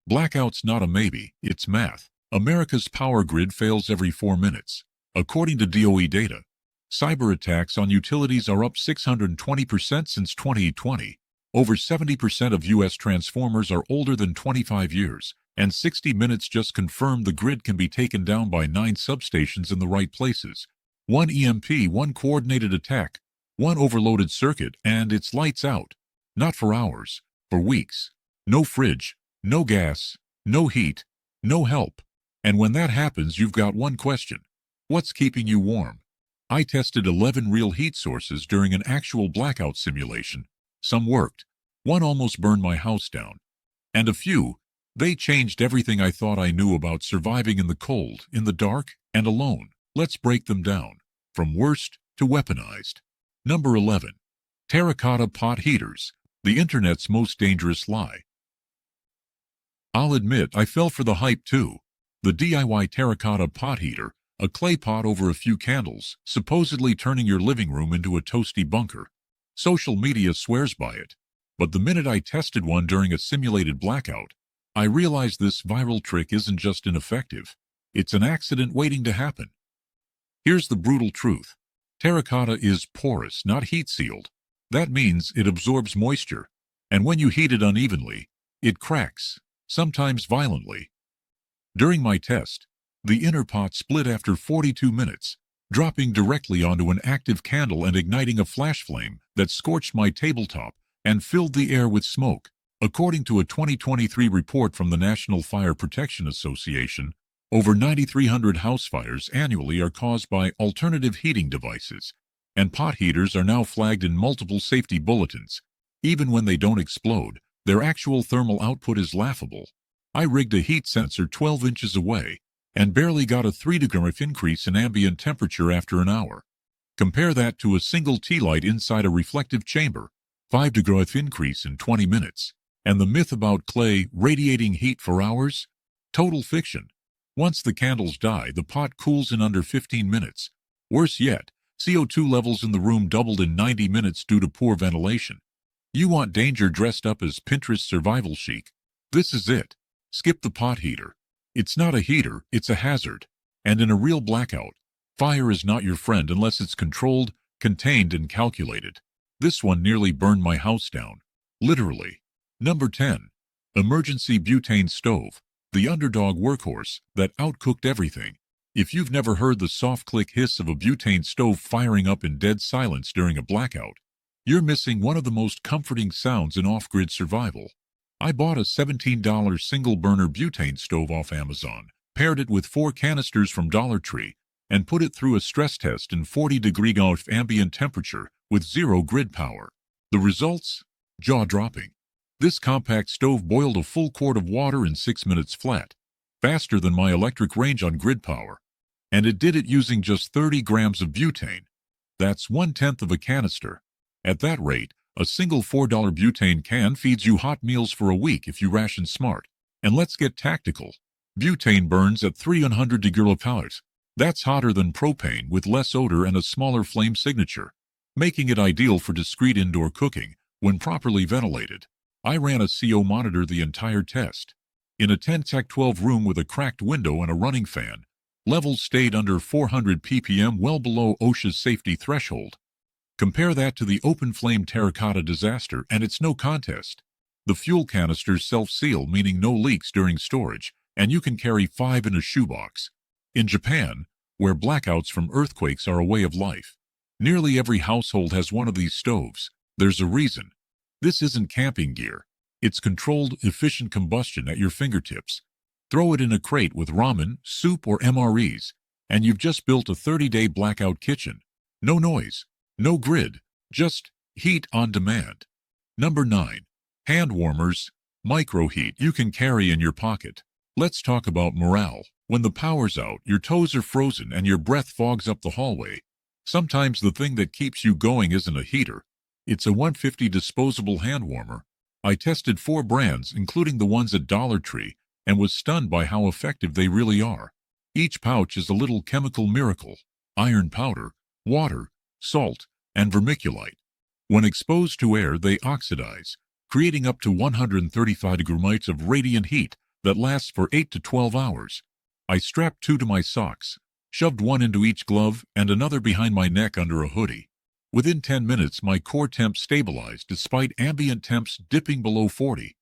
Blackout's not a maybe, it's math. America's power grid fails every 4 minutes. According to DOE data, cyber attacks on utilities are up 620% since 2020. Over 70% of U.S. transformers are older than 25 years, and 60 Minutes just confirmed the grid can be taken down by 9 substations in the right places. One EMP, one coordinated attack, one overloaded circuit, and it's lights out. Not for hours, for weeks. No fridge, no gas, no heat, no help. And when that happens, you've got one question. What's keeping you warm? I tested 11 real heat sources during an actual blackout simulation. Some worked. One almost burned my house down. And a few, they changed everything I thought I knew about surviving in the cold, in the dark, and alone. Let's break them down, from worst to weaponized. Number 11. Terracotta pot heaters, the internet's most dangerous lie. I'll admit I fell for the hype too. The DIY terracotta pot heater, a clay pot over a few candles, supposedly turning your living room into a toasty bunker. Social media swears by it. But the minute I tested one during a simulated blackout, I realized this viral trick isn't just ineffective. It's an accident waiting to happen. Here's the brutal truth. Terracotta is porous, not heat-sealed. That means it absorbs moisture, and when you heat it unevenly, it cracks, sometimes violently. During my test, the inner pot split after 42 minutes, dropping directly onto an active candle and igniting a flash flame that scorched my tabletop and filled the air with smoke. According to a 2023 report from the National Fire Protection Association, over 9,300 house fires annually are caused by alternative heating devices, and pot heaters are now flagged in multiple safety bulletins. Even when they don't explode, their actual thermal output is laughable. I rigged a heat sensor 12 inches away and barely got a 3-degree increase in ambient temperature after an hour. Compare that to a single tealight inside a reflective chamber, 5-degree increase in 20 minutes. And the myth about clay radiating heat for hours? Total fiction. Once the candles die, the pot cools in under 15 minutes. Worse yet, CO2 levels in the room doubled in 90 minutes due to poor ventilation. You want danger dressed up as Pinterest survival chic? This is it. Skip the pot heater. It's not a heater, it's a hazard. And in a real blackout, fire is not your friend unless it's controlled, contained, and calculated. This one nearly burned my house down. Literally. Number 10. Emergency butane stove, the underdog workhorse that outcooked everything. If you've never heard the soft click hiss of a butane stove firing up in dead silence during a blackout, you're missing one of the most comforting sounds in off-grid survival. I bought a $17 single-burner butane stove off Amazon, paired it with 4 canisters from Dollar Tree, and put it through a stress test in 40-degree ambient temperature with 0 grid power. The results? Jaw-dropping. This compact stove boiled a full quart of water in 6 minutes flat, faster than my electric range on grid power. And it did it using just 30 grams of butane. That's 1/10 of a canister. At that rate, a single $4 butane can feeds you hot meals for a week if you ration smart. And let's get tactical. Butane burns at 300 degrees. That's hotter than propane with less odor and a smaller flame signature, making it ideal for discreet indoor cooking when properly ventilated. I ran a CO monitor the entire test. In a 10-12 room with a cracked window and a running fan, levels stayed under 400 ppm, well below OSHA's safety threshold. Compare that to the open-flame terracotta disaster, and it's no contest. The fuel canisters self-seal, meaning no leaks during storage, and you can carry 5 in a shoebox. In Japan, where blackouts from earthquakes are a way of life, nearly every household has one of these stoves. There's a reason. This isn't camping gear. It's controlled, efficient combustion at your fingertips. Throw it in a crate with ramen, soup, or MREs, and you've just built a 30-day blackout kitchen. No noise. No grid, just heat on demand. Number 9. Hand warmers, micro heat you can carry in your pocket. Let's talk about morale. When the power's out, your toes are frozen and your breath fogs up the hallway. Sometimes the thing that keeps you going isn't a heater. It's a 150 disposable hand warmer. I tested 4 brands, including the ones at Dollar Tree, and was stunned by how effective they really are. Each pouch is a little chemical miracle. Iron powder, water, salt, and vermiculite. When exposed to air, they oxidize, creating up to 135 degrees of radiant heat that lasts for 8 to 12 hours. I strapped 2 to my socks, shoved one into each glove and another behind my neck under a hoodie. Within 10 minutes, my core temp stabilized despite ambient temps dipping below 40.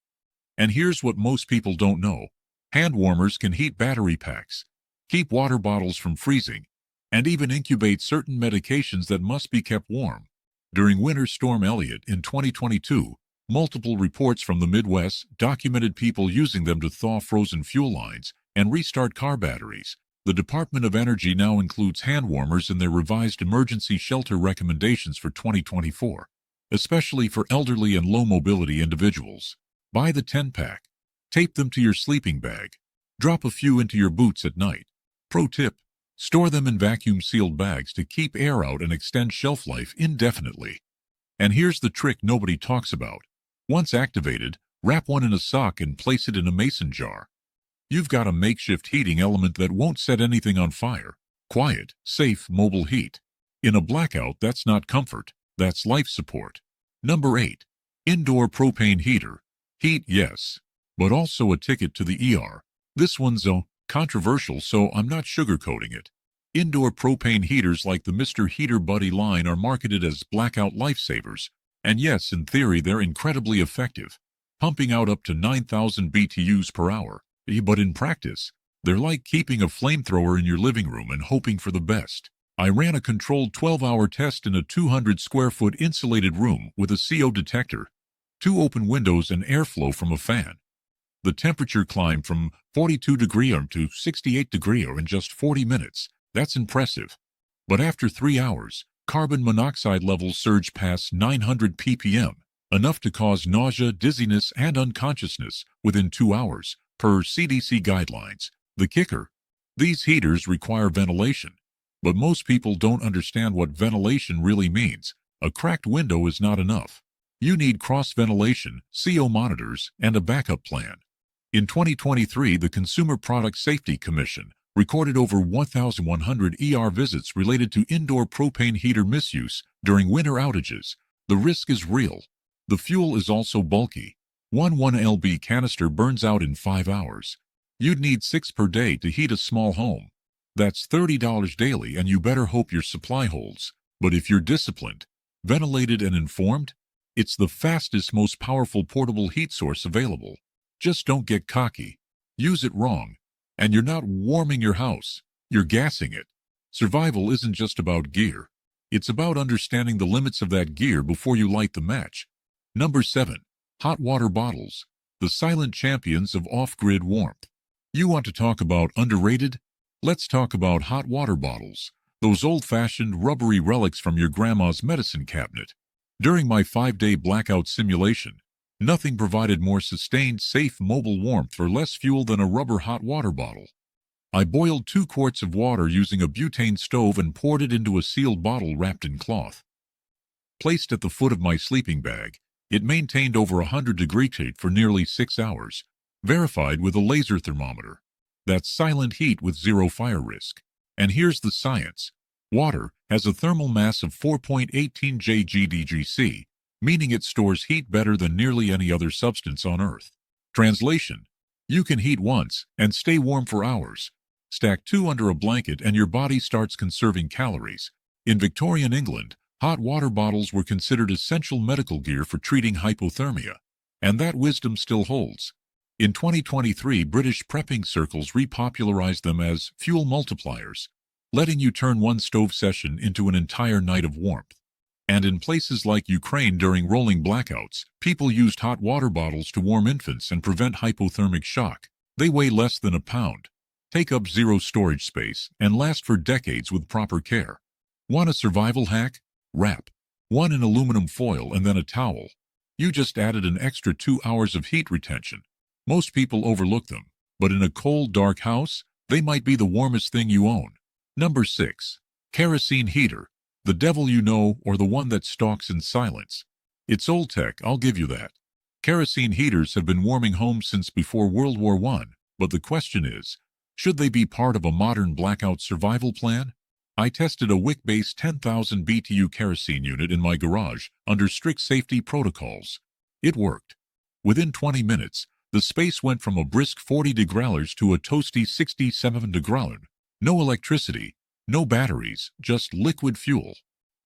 And here's what most people don't know. Hand warmers can heat battery packs, keep water bottles from freezing, and even incubate certain medications that must be kept warm. During Winter Storm Elliott in 2022, multiple reports from the Midwest documented people using them to thaw frozen fuel lines and restart car batteries. The Department of Energy now includes hand warmers in their revised emergency shelter recommendations for 2024, especially for elderly and low-mobility individuals. Buy the 10-pack. Tape them to your sleeping bag. Drop a few into your boots at night. Pro tip: store them in vacuum-sealed bags to keep air out and extend shelf life indefinitely. And here's the trick nobody talks about. Once activated, wrap one in a sock and place it in a mason jar. You've got a makeshift heating element that won't set anything on fire. Quiet, safe, mobile heat. In a blackout, that's not comfort, that's life support. Number 8. Indoor propane heater. Heat, yes, but also a ticket to the ER. This one's controversial, so I'm not sugarcoating it. Indoor propane heaters like the Mr. Heater Buddy line are marketed as blackout lifesavers, and yes, in theory they're incredibly effective, pumping out up to 9,000 BTUs per hour. But in practice, they're like keeping a flamethrower in your living room and hoping for the best. I ran a controlled 12-hour test in a 200-square-foot insulated room with a CO detector, 2 open windows, and airflow from a fan. The temperature climbed from 42 degrees to 68 degrees in just 40 minutes. That's impressive. But after 3 hours, carbon monoxide levels surged past 900 ppm, enough to cause nausea, dizziness, and unconsciousness within 2 hours, per CDC guidelines. The kicker: these heaters require ventilation. But most people don't understand what ventilation really means. A cracked window is not enough. You need cross-ventilation, CO monitors, and a backup plan. In 2023, the Consumer Product Safety Commission recorded over 1,100 ER visits related to indoor propane heater misuse during winter outages. The risk is real. The fuel is also bulky. One 1 lb canister burns out in 5 hours. You'd need 6 per day to heat a small home. That's $30 daily, and you better hope your supply holds. But if you're disciplined, ventilated, and informed, it's the fastest, most powerful portable heat source available. Just don't get cocky. Use it wrong, and you're not warming your house, you're gassing it. Survival isn't just about gear. It's about understanding the limits of that gear before you light the match. Number 7. Hot water bottles, the silent champions of off-grid warmth. You want to talk about underrated? Let's talk about hot water bottles, those old-fashioned rubbery relics from your grandma's medicine cabinet. During my 5-day blackout simulation, nothing provided more sustained, safe, mobile warmth for less fuel than a rubber hot water bottle. I boiled 2 quarts of water using a butane stove and poured it into a sealed bottle wrapped in cloth. Placed at the foot of my sleeping bag, it maintained over 100 degrees heat for nearly 6 hours, verified with a laser thermometer. That's silent heat with zero fire risk. And here's the science. Water has a thermal mass of 4.18 JGDGC, meaning it stores heat better than nearly any other substance on Earth. Translation: you can heat once and stay warm for hours. Stack 2 under a blanket and your body starts conserving calories. In Victorian England, hot water bottles were considered essential medical gear for treating hypothermia, and that wisdom still holds. In 2023, British prepping circles repopularized them as fuel multipliers, letting you turn one stove session into an entire night of warmth. And in places like Ukraine during rolling blackouts, people used hot water bottles to warm infants and prevent hypothermic shock. They weigh less than a pound, take up zero storage space, and last for decades with proper care. Want a survival hack? Wrap one in aluminum foil and then a towel. You just added an extra 2 hours of heat retention. Most people overlook them, but in a cold, dark house, they might be the warmest thing you own. Number 6. Kerosene heater. The devil you know, or the one that stalks in silence. It's old tech, I'll give you that. Kerosene heaters have been warming homes since before World War I, but the question is, should they be part of a modern blackout survival plan? I tested a wick-based 10,000 BTU kerosene unit in my garage under strict safety protocols. It worked. Within 20 minutes, The space went from a brisk 40 degrees to a toasty 67 degrees. No electricity, no batteries, just liquid fuel.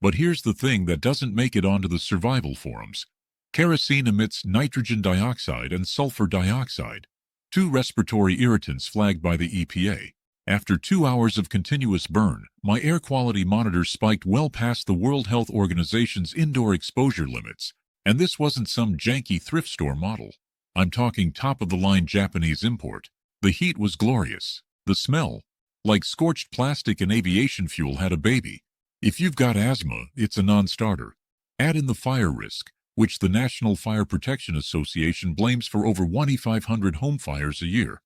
But here's the thing that doesn't make it onto the survival forums. Kerosene emits nitrogen dioxide and sulfur dioxide, two respiratory irritants flagged by the EPA. After 2 hours of continuous burn, my air quality monitor spiked well past the World Health Organization's indoor exposure limits, and this wasn't some janky thrift store model. I'm talking top-of-the-line Japanese import. The heat was glorious. The smell, like scorched plastic and aviation fuel, had a baby. If you've got asthma, it's a non-starter. Add in the fire risk, which the National Fire Protection Association blames for over 2,500 home fires a year,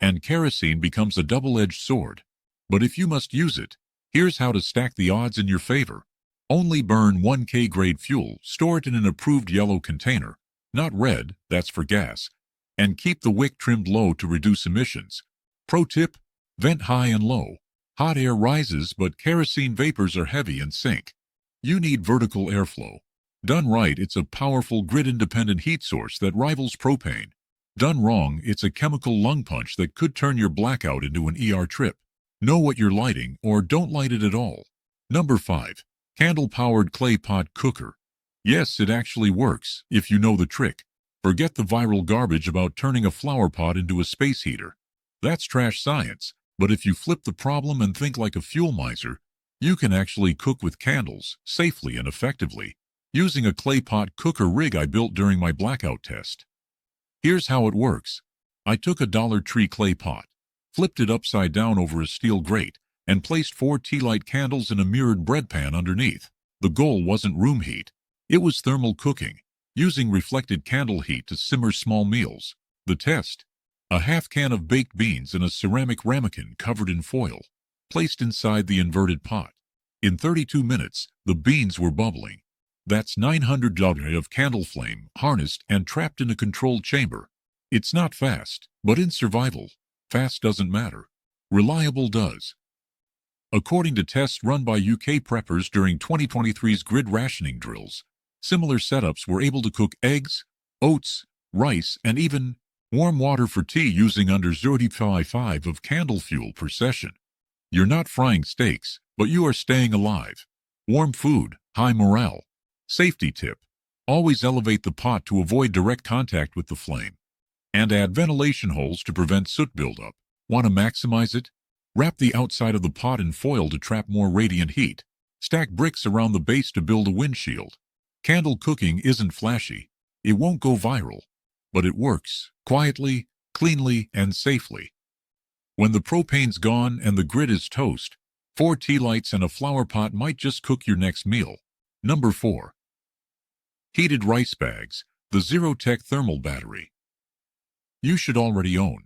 and kerosene becomes a double-edged sword. But if you must use it, here's how to stack the odds in your favor. Only burn 1K grade fuel, store it in an approved yellow container, not red, that's for gas, and keep the wick trimmed low to reduce emissions. Pro tip: vent high and low. Hot air rises, but kerosene vapors are heavy and sink. You need vertical airflow. Done right, it's a powerful grid-independent heat source that rivals propane. Done wrong, it's a chemical lung punch that could turn your blackout into an ER trip. Know what you're lighting, or don't light it at all. Number 5. Candle-powered clay pot cooker. Yes, it actually works, if you know the trick. Forget the viral garbage about turning a flower pot into a space heater. That's trash science, but if you flip the problem and think like a fuel miser, you can actually cook with candles, safely and effectively, using a clay pot cooker rig I built during my blackout test. Here's how it works. I took a Dollar Tree clay pot, flipped it upside down over a steel grate, and placed 4 tealight candles in a mirrored bread pan underneath. The goal wasn't room heat. It was thermal cooking, using reflected candle heat to simmer small meals. The test: a half can of baked beans in a ceramic ramekin covered in foil, placed inside the inverted pot. In 32 minutes, the beans were bubbling. That's 900 Joule of candle flame, harnessed and trapped in a controlled chamber. It's not fast, but in survival, fast doesn't matter. Reliable does. According to tests run by UK preppers during 2023's grid rationing drills, similar setups were able to cook eggs, oats, rice, and even warm water for tea using under 0.5 of candle fuel per session. You're not frying steaks, but you are staying alive. Warm food, high morale. Safety tip: always elevate the pot to avoid direct contact with the flame. And add ventilation holes to prevent soot buildup. Want to maximize it? Wrap the outside of the pot in foil to trap more radiant heat. Stack bricks around the base to build a windshield. Candle cooking isn't flashy. It won't go viral. But it works, quietly, cleanly, and safely. When the propane's gone and the grid is toast, 4 tea lights and a flower pot might just cook your next meal. Number 4. Heated rice bags, the Zero-Tech thermal battery. You should already own.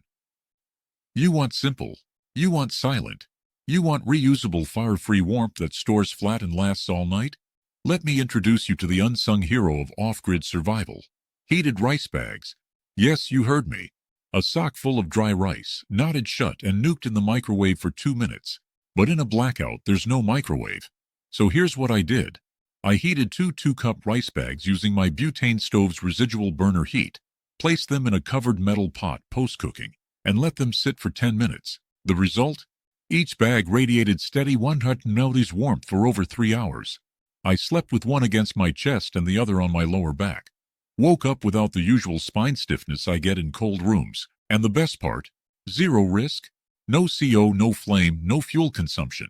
You want simple. You want silent. You want reusable fire-free warmth that stores flat and lasts all night? Let me introduce you to the unsung hero of off-grid survival. Heated rice bags. Yes, you heard me. A sock full of dry rice, knotted shut and nuked in the microwave for 2 minutes. But in a blackout, there's no microwave. So here's what I did. I heated 2 2-cup rice bags using my butane stove's residual burner heat, placed them in a covered metal pot post-cooking, and let them sit for 10 minutes. The result? Each bag radiated steady 100 warmth for over 3 hours. I slept with one against my chest and the other on my lower back. Woke up without the usual spine stiffness I get in cold rooms. And the best part? Zero risk. No CO, no flame, no fuel consumption.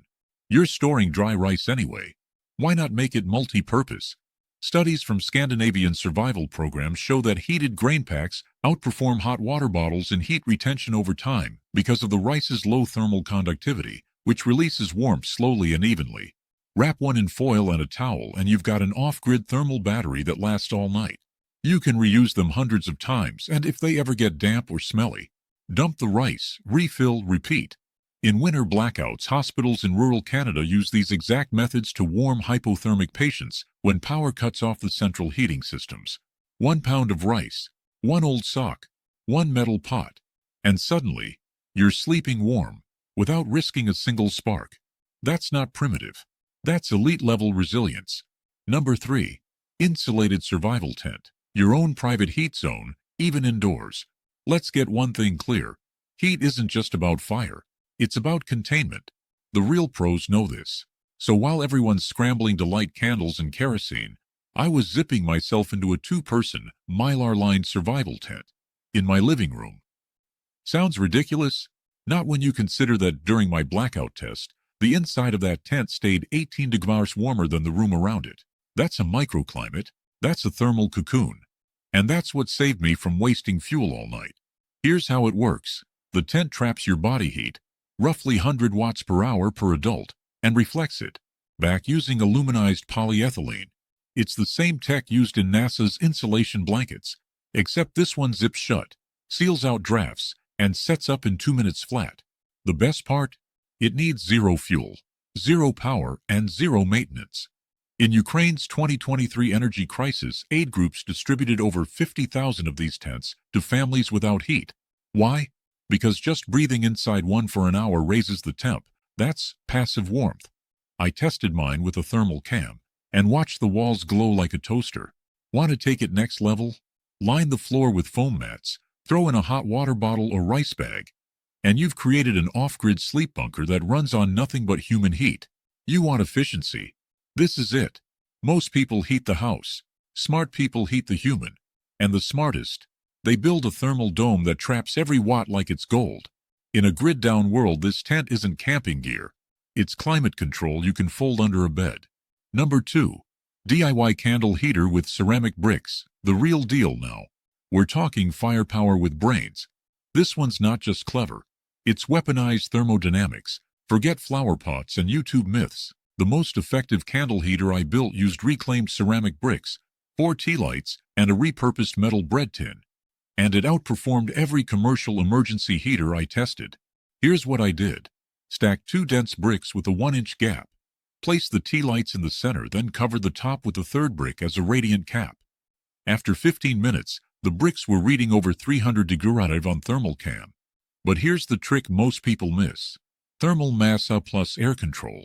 You're storing dry rice anyway. Why not make it multi-purpose? Studies from Scandinavian survival programs show that heated grain packs outperform hot water bottles in heat retention over time because of the rice's low thermal conductivity, which releases warmth slowly and evenly. Wrap one in foil and a towel and you've got an off-grid thermal battery that lasts all night. You can reuse them hundreds of times, and if they ever get damp or smelly, dump the rice, refill, repeat. In winter blackouts, hospitals in rural Canada use these exact methods to warm hypothermic patients when power cuts off the central heating systems. 1 pound of rice, 1 old sock, 1 metal pot, and suddenly, you're sleeping warm, without risking a single spark. That's not primitive. That's elite-level resilience. Number 3. Insulated survival tent. Your own private heat zone, even indoors. Let's get one thing clear. Heat isn't just about fire. It's about containment. The real pros know this. So while everyone's scrambling to light candles and kerosene, I was zipping myself into a two-person, mylar-lined survival tent in my living room. Sounds ridiculous? Not when you consider that during my blackout test, the inside of that tent stayed 18 degrees warmer than the room around it. That's a microclimate. That's a thermal cocoon. And that's what saved me from wasting fuel all night. Here's how it works. The tent traps your body heat, roughly 100 watts per hour per adult, and reflects it back using aluminized polyethylene. It's the same tech used in NASA's insulation blankets, except this one zips shut, seals out drafts, and sets up in 2 minutes flat. The best part? It needs zero fuel, zero power, and zero maintenance. In Ukraine's 2023 energy crisis, aid groups distributed over 50,000 of these tents to families without heat. Why? Because just breathing inside one for an hour raises the temp. That's passive warmth. I tested mine with a thermal cam and watched the walls glow like a toaster. Want to take it next level? Line the floor with foam mats, throw in a hot water bottle or rice bag, and you've created an off-grid sleep bunker that runs on nothing but human heat. You want efficiency? This is it. Most people heat the house. Smart people heat the human. And the smartest, they build a thermal dome that traps every watt like it's gold. In a grid-down world, this tent isn't camping gear. It's climate control you can fold under a bed. Number 2. DIY candle heater with ceramic bricks. The real deal now. We're talking firepower with brains. This one's not just clever. It's weaponized thermodynamics. Forget flower pots and YouTube myths. The most effective candle heater I built used reclaimed ceramic bricks, 4 tealights, and a repurposed metal bread tin. And it outperformed every commercial emergency heater I tested. Here's what I did. Stack 2 dense bricks with a 1-inch gap. Place the tealights in the center, then cover the top with a 3rd brick as a radiant cap. After 15 minutes, the bricks were reading over 300 degrees on thermal cam. But here's the trick most people miss. Thermal mass up plus air control.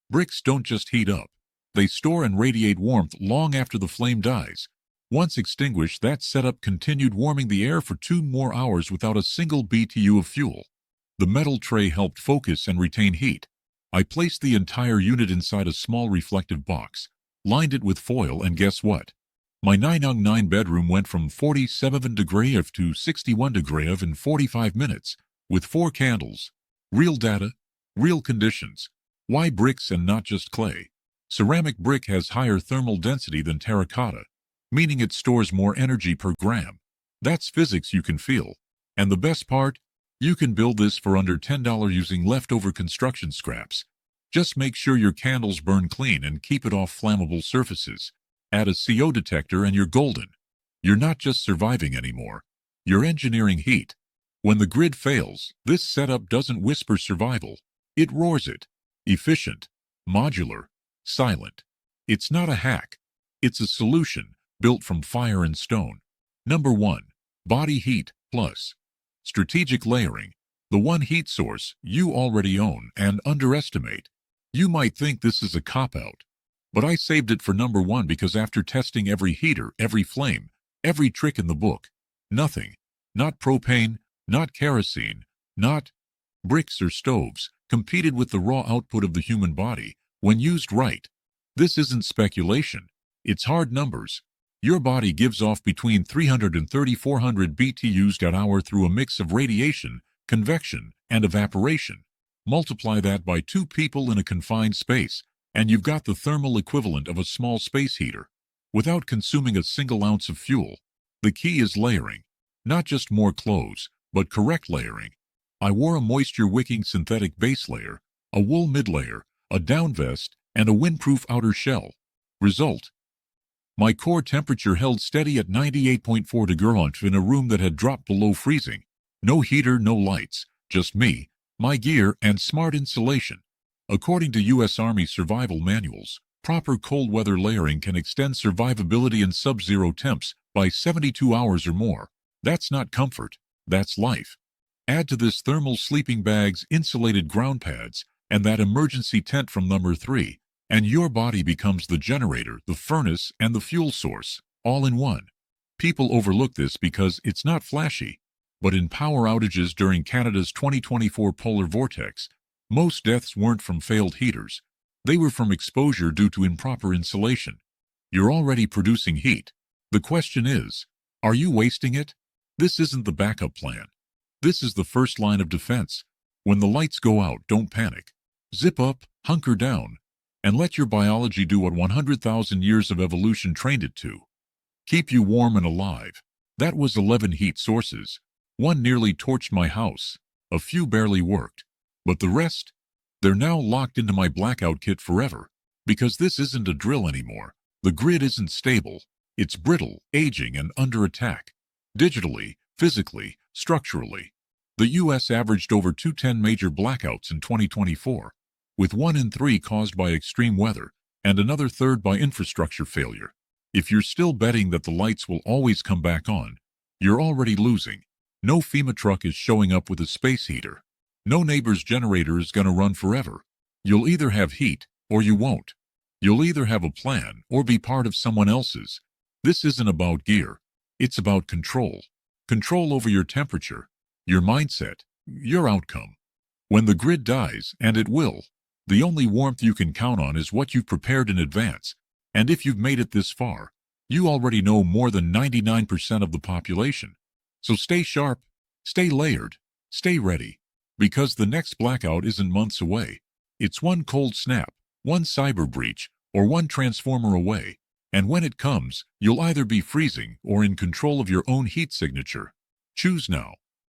Bricks don't just heat up. They store and radiate warmth long after the flame dies. Once extinguished, that setup continued warming the air for 2 more hours without a single BTU of fuel. The metal tray helped focus and retain heat. I placed the entire unit inside a small reflective box, lined it with foil, and guess what? My 9x9 bedroom went from 47 degrees to 61 degrees in 45 minutes, with 4 candles. Real data, real conditions. Why bricks and not just clay? Ceramic brick has higher thermal density than terracotta, meaning it stores more energy per gram. That's physics you can feel. And the best part? You can build this for under $10 using leftover construction scraps. Just make sure your candles burn clean and keep it off flammable surfaces. Add a CO detector and you're golden. You're not just surviving anymore. You're engineering heat. When the grid fails, this setup doesn't whisper survival. It roars it. Efficient, modular, silent. It's not a hack. It's a solution built from fire and stone. Number 1. Body heat plus. Strategic layering. The one heat source you already own and underestimate. You might think this is a cop-out, but I saved it for number 1 because after testing every heater, every flame, every trick in the book, nothing, not propane, not kerosene, not bricks or stoves, competed with the raw output of the human body when used right. This isn't speculation. It's hard numbers. Your body gives off between 300 and 3,400 BTUs per hour through a mix of radiation, convection, and evaporation. Multiply that by 2 people in a confined space, and you've got the thermal equivalent of a small space heater, without consuming a single ounce of fuel. The key is layering. Not just more clothes, but correct layering. I wore a moisture-wicking synthetic base layer, a wool mid-layer, a down vest, and a windproof outer shell. Result: my core temperature held steady at 98.4 degrees in a room that had dropped below freezing. No heater, no lights, just me, my gear, and smart insulation. According to U.S. Army survival manuals, proper cold weather layering can extend survivability in sub-zero temps by 72 hours or more. That's not comfort, that's life. Add to this thermal sleeping bags, insulated ground pads, and that emergency tent from number 3, and your body becomes the generator, the furnace, and the fuel source, all in one. People overlook this because it's not flashy. But in power outages during Canada's 2024 polar vortex, most deaths weren't from failed heaters. They were from exposure due to improper insulation. You're already producing heat. The question is, are you wasting it? This isn't the backup plan. This is the first line of defense. When the lights go out, don't panic. Zip up, hunker down, and let your biology do what 100,000 years of evolution trained it to. Keep you warm and alive. That was 11 heat sources. One nearly torched my house. A few barely worked. But the rest? They're now locked into my blackout kit forever. Because this isn't a drill anymore. The grid isn't stable. It's brittle, aging, and under attack. Digitally, physically, structurally. The U.S. averaged over 210 major blackouts in 2024, with 1 in 3 caused by extreme weather, and another third by infrastructure failure. If you're still betting that the lights will always come back on, you're already losing. No FEMA truck is showing up with a space heater. No neighbor's generator is going to run forever. You'll either have heat, or you won't. You'll either have a plan, or be part of someone else's. This isn't about gear. It's about control. Control over your temperature, your mindset, your outcome. When the grid dies, and it will, the only warmth you can count on is what you've prepared in advance. And if you've made it this far, you already know more than 99% of the population. So stay sharp, stay layered, stay ready. Because the next blackout isn't months away. It's one cold snap, one cyber breach, or one transformer away. And when it comes, you'll either be freezing or in control of your own heat signature. Choose now.